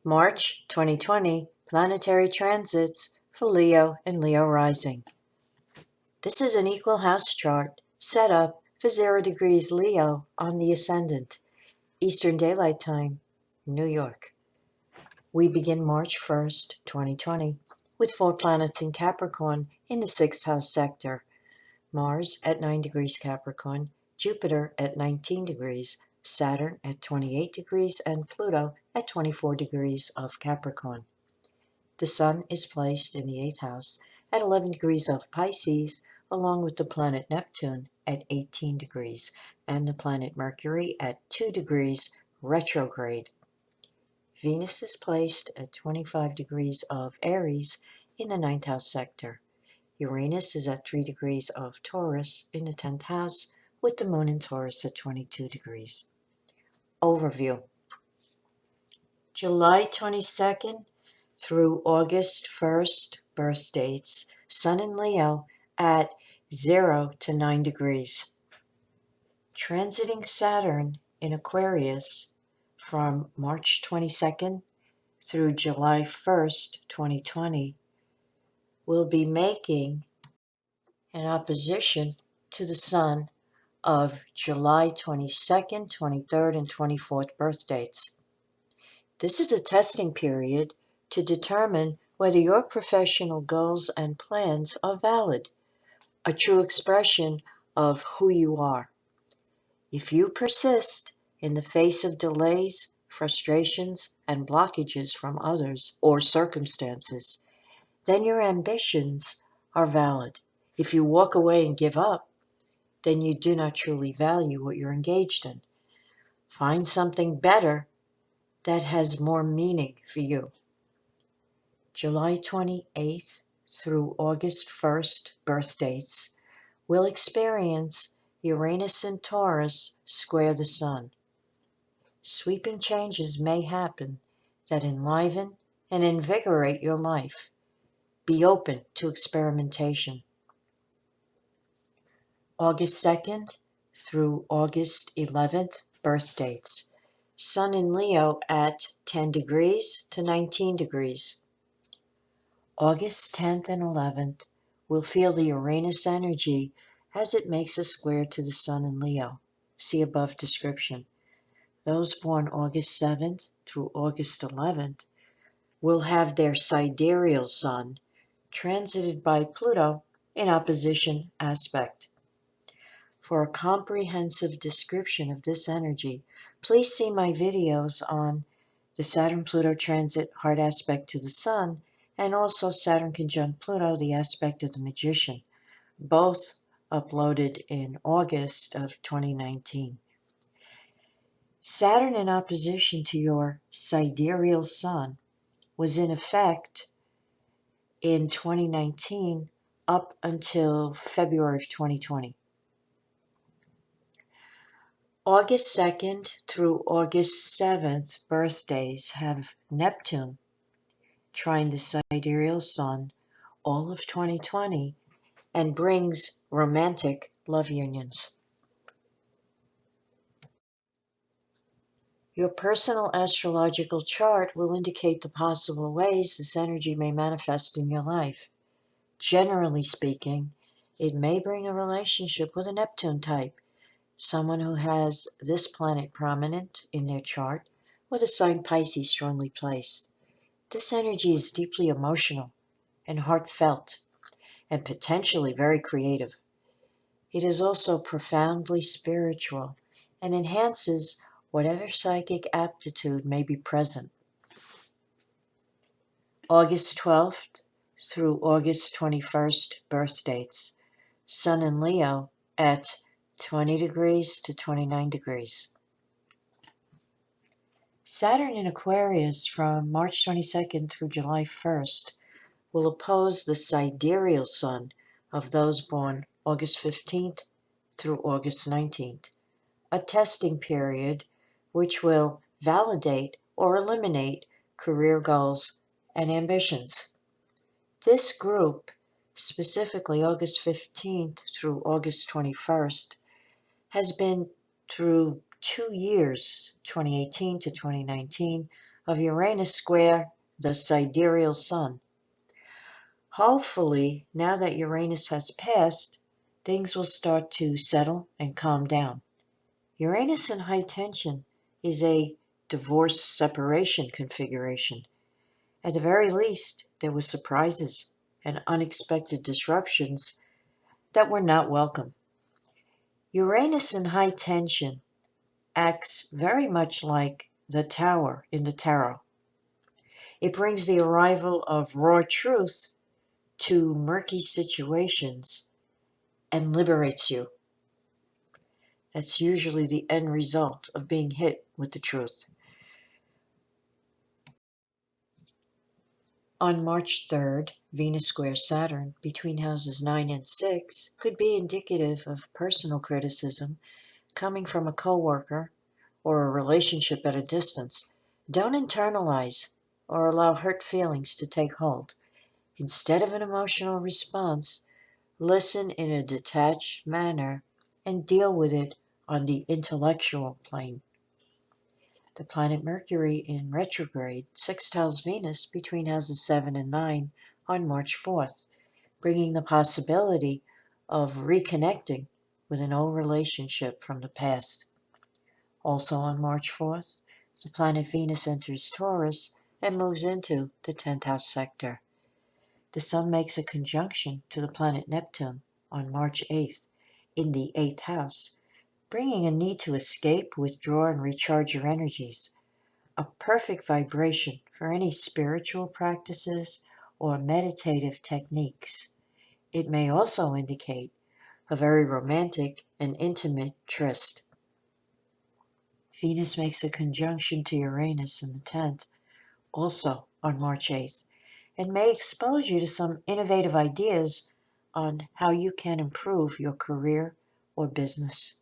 March 2020 Planetary Transits for Leo and Leo Rising. This is an equal house chart set up for 0 degrees Leo on the Ascendant, Eastern Daylight Time, New York. We begin March 1st, 2020, with 4 planets in Capricorn in the 6th house sector. Mars at 9 degrees Capricorn, Jupiter at 19 degrees, Saturn at 28 degrees, and Pluto at 24 degrees of Capricorn. The Sun is placed in the 8th house at 11 degrees of Pisces, along with the planet Neptune at 18 degrees, and the planet Mercury at 2 degrees retrograde. Venus is placed at 25 degrees of Aries in the 9th house sector. Uranus is at 3 degrees of Taurus in the 10th house, with the moon in Taurus at 22 degrees. Overview. July 22nd through August 1st, birth dates, Sun in Leo at 0 to 9 degrees. Transiting Saturn in Aquarius from March 22nd through July 1st, 2020, will be making an opposition to the Sun of July 22nd, 23rd, and 24th birth dates. This is a testing period to determine whether your professional goals and plans are valid, a true expression of who you are. If you persist in the face of delays, frustrations, and blockages from others or circumstances, then your ambitions are valid. If you walk away and give up, then you do not truly value what you're engaged in. Find something better that has more meaning for you. July 28th through August 1st birth dates will experience Uranus and Taurus square the Sun. Sweeping changes may happen that enliven and invigorate your life. Be open to experimentation. August 2nd through August 11th birth dates. Sun in Leo at 10 degrees to 19 degrees. August 10th and 11th will feel the Uranus energy as it makes a square to the Sun in Leo. See above description. Those born August 7th through August 11th will have their sidereal Sun transited by Pluto in opposition aspect. For a comprehensive description of this energy, please see my videos on the Saturn-Pluto transit hard aspect to the Sun, and also Saturn conjunct Pluto, the aspect of the Magician, both uploaded in August of 2019. Saturn in opposition to your sidereal Sun was in effect in 2019 up until February of 2020. August 2nd through August 7th birthdays have Neptune trine the sidereal Sun all of 2020 and brings romantic love unions. Your personal astrological chart will indicate the possible ways this energy may manifest in your life. Generally speaking, it may bring a relationship with a Neptune type, someone who has this planet prominent in their chart, or the sign Pisces strongly placed. This energy is deeply emotional and heartfelt, and potentially very creative. It is also profoundly spiritual and enhances whatever psychic aptitude may be present. August 12th through August 21st birth dates. Sun in Leo at 20 degrees to 29 degrees. Saturn in Aquarius from March 22nd through July 1st will oppose the sidereal Sun of those born August 15th through August 19th, a testing period which will validate or eliminate career goals and ambitions. This group, specifically August 15th through August 21st, has been through 2 years, 2018 to 2019, of Uranus square the sidereal sun. Hopefully, now that Uranus has passed, things will start to settle and calm down. Uranus in high tension is a divorce separation configuration. At the very least, there were surprises and unexpected disruptions that were not welcome. Uranus in high tension acts very much like the Tower in the tarot. It brings the arrival of raw truth to murky situations and liberates you. That's usually the end result of being hit with the truth. On March 3rd, Venus square Saturn between houses 9 and 6 could be indicative of personal criticism coming from a coworker or a relationship at a distance. Don't internalize or allow hurt feelings to take hold. Instead of an emotional response, listen in a detached manner and deal with it on the intellectual plane. The planet Mercury in retrograde sextiles Venus between houses 7 and 9 on March 4th, bringing the possibility of reconnecting with an old relationship from the past. Also on March 4th, the planet Venus enters Taurus and moves into the 10th house sector. The Sun makes a conjunction to the planet Neptune on March 8th in the 8th house, bringing a need to escape, withdraw, and recharge your energies. A perfect vibration for any spiritual practices or meditative techniques. It may also indicate a very romantic and intimate tryst. Venus makes a conjunction to Uranus in the 10th, also on March 8th, and may expose you to some innovative ideas on how you can improve your career or business.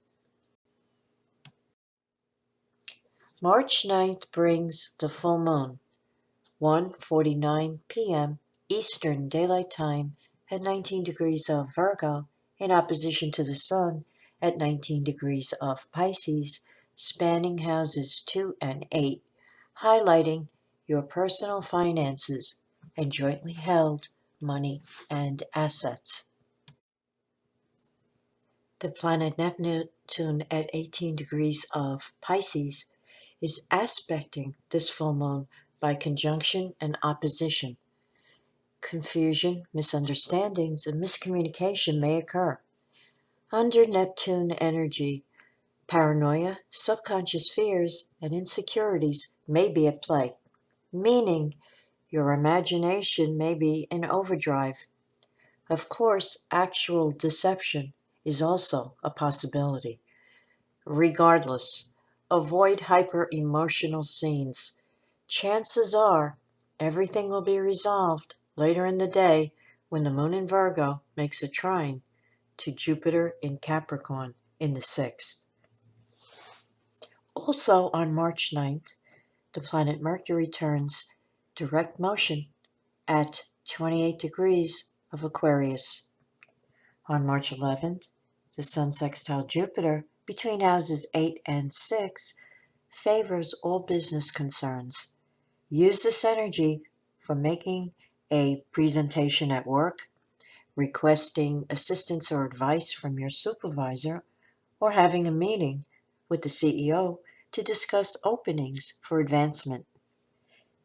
March 9th brings the full moon, 1:49 p.m. Eastern Daylight Time at 19 degrees of Virgo in opposition to the Sun at 19 degrees of Pisces, spanning houses 2 and 8, highlighting your personal finances and jointly held money and assets. The planet Neptune at 18 degrees of Pisces is aspecting this full moon by conjunction and opposition. Confusion, misunderstandings, and miscommunication may occur. Under Neptune energy, paranoia, subconscious fears, and insecurities may be at play, meaning your imagination may be in overdrive. Of course, actual deception is also a possibility. Regardless, avoid hyper-emotional scenes. Chances are everything will be resolved later in the day when the moon in Virgo makes a trine to Jupiter in Capricorn in the 6th. Also on March 9th, the planet Mercury turns direct motion at 28 degrees of Aquarius. On March 11th, the Sun sextile Jupiter between houses 8 and 6 favors all business concerns. Use this energy for making a presentation at work, requesting assistance or advice from your supervisor, or having a meeting with the CEO to discuss openings for advancement.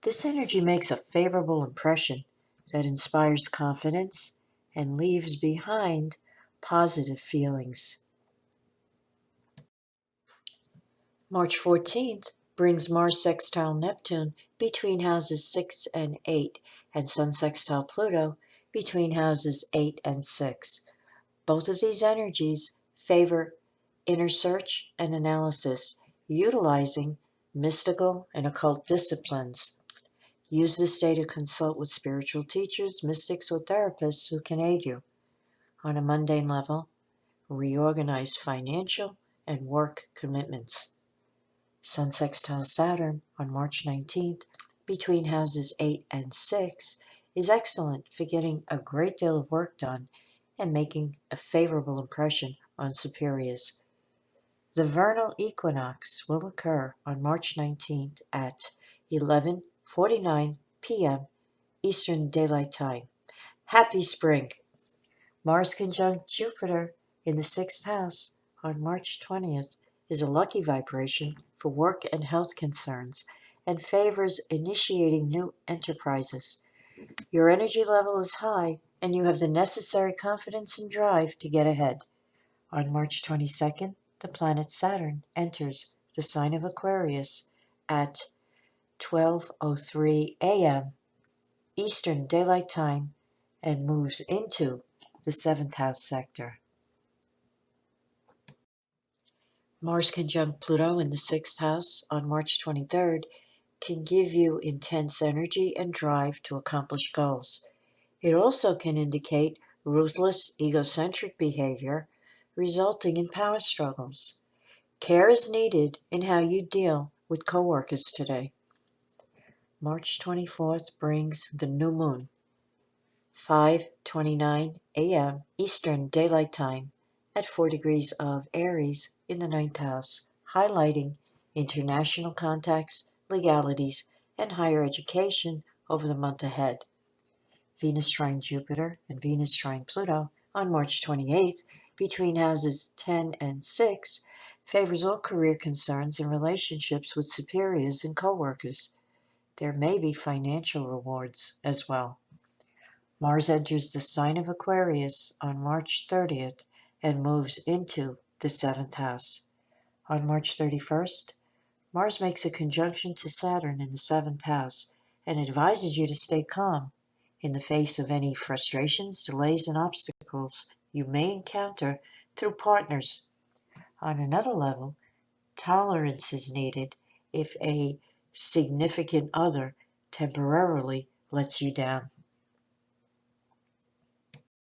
This energy makes a favorable impression that inspires confidence and leaves behind positive feelings. March 14th brings Mars sextile Neptune between houses 6 and 8 and Sun sextile Pluto between houses 8 and 6. Both of these energies favor inner search and analysis, utilizing mystical and occult disciplines. Use this day to consult with spiritual teachers, mystics, or therapists who can aid you. On a mundane level, reorganize financial and work commitments. Sun sextile Saturn on March 19th between houses 8 and 6 is excellent for getting a great deal of work done and making a favorable impression on superiors. The vernal equinox will occur on March 19th at 11:49 p.m. Eastern Daylight Time. Happy spring! Mars conjunct Jupiter in the sixth house on March 20th is a lucky vibration for work and health concerns and favors initiating new enterprises. Your energy level is high and you have the necessary confidence and drive to get ahead. On March 22nd, the planet Saturn enters the sign of Aquarius at 12:03 a.m. Eastern Daylight Time and moves into the seventh house sector. Mars conjunct Pluto in the sixth house on March 23rd can give you intense energy and drive to accomplish goals. It also can indicate ruthless, egocentric behavior, resulting in power struggles. Care is needed in how you deal with coworkers today. March 24th brings the new moon, 5:29 a.m. Eastern Daylight Time at 4 degrees of Aries in the ninth house, highlighting international contacts, legalities, and higher education over the month ahead. Venus trine Jupiter and Venus trine Pluto on March 28th between houses 10 and 6 favors all career concerns and relationships with superiors and coworkers. There may be financial rewards as well. Mars enters the sign of Aquarius on March 30th and moves into the seventh house. On March 31st, Mars makes a conjunction to Saturn in the seventh house and advises you to stay calm in the face of any frustrations, delays, and obstacles you may encounter through partners. On another level, tolerance is needed if a significant other temporarily lets you down.